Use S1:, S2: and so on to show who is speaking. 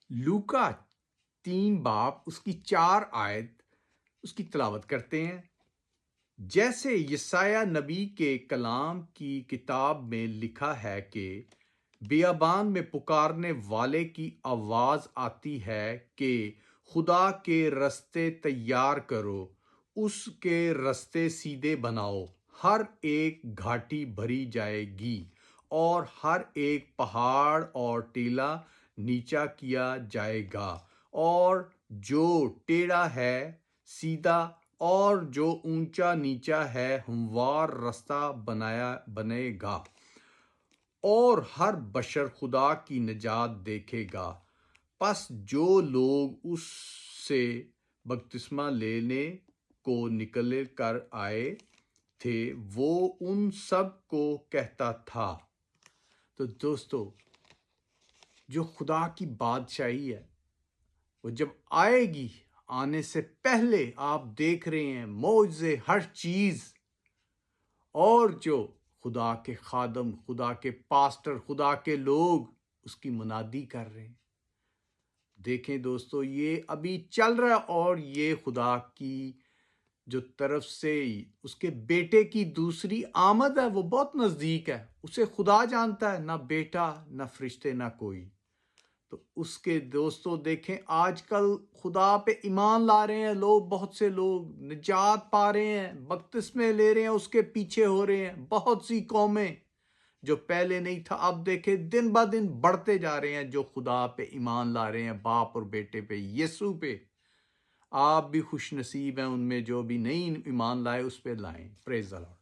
S1: لوکا 3 باب اس کی 4 آیت اس کی تلاوت کرتے ہیں۔ جیسے یسایہ نبی کے کلام کی کتاب میں لکھا ہے کہ بیابان میں پکارنے والے کی آواز آتی ہے کہ خدا کے رستے تیار کرو، اس کے رستے سیدھے بناؤ۔ ہر ایک گھاٹی بھری جائے گی اور ہر ایک پہاڑ اور ٹیلہ نیچا کیا جائے گا، اور جو ٹیڑھا ہے سیدھا اور جو اونچا نیچا ہے ہموار رستہ بنے گا، اور ہر بشر خدا کی نجات دیکھے گا۔ پس جو لوگ اس سے بپتسمہ لینے کو نکل کر آئے تھے وہ ان سب کو کہتا تھا۔ تو دوستو، جو خدا کی بادشاہی ہے وہ جب آئے گی، آنے سے پہلے آپ دیکھ رہے ہیں معجزے، ہر چیز، اور جو خدا کے خادم، خدا کے پاسٹر، خدا کے لوگ اس کی منادی کر رہے ہیں۔ دیکھیں دوستو، یہ ابھی چل رہا ہے، اور یہ خدا کی جو طرف سے اس کے بیٹے کی دوسری آمد ہے وہ بہت نزدیک ہے۔ اسے خدا جانتا ہے، نہ بیٹا، نہ فرشتے، نہ کوئی۔ تو اس کے دوستو دیکھیں، آج کل خدا پہ ایمان لا رہے ہیں لوگ، بہت سے لوگ نجات پا رہے ہیں، بپتسمے لے رہے ہیں، اس کے پیچھے ہو رہے ہیں۔ بہت سی قومیں جو پہلے نہیں تھا، اب دیکھیں دن بہ دن بڑھتے جا رہے ہیں جو خدا پہ ایمان لا رہے ہیں، باپ اور بیٹے پہ، یسوع پہ۔ آپ بھی خوش نصیب ہیں، ان میں جو بھی نہیں ایمان لائے اس پہ لائیں۔ پریز دی لارڈ۔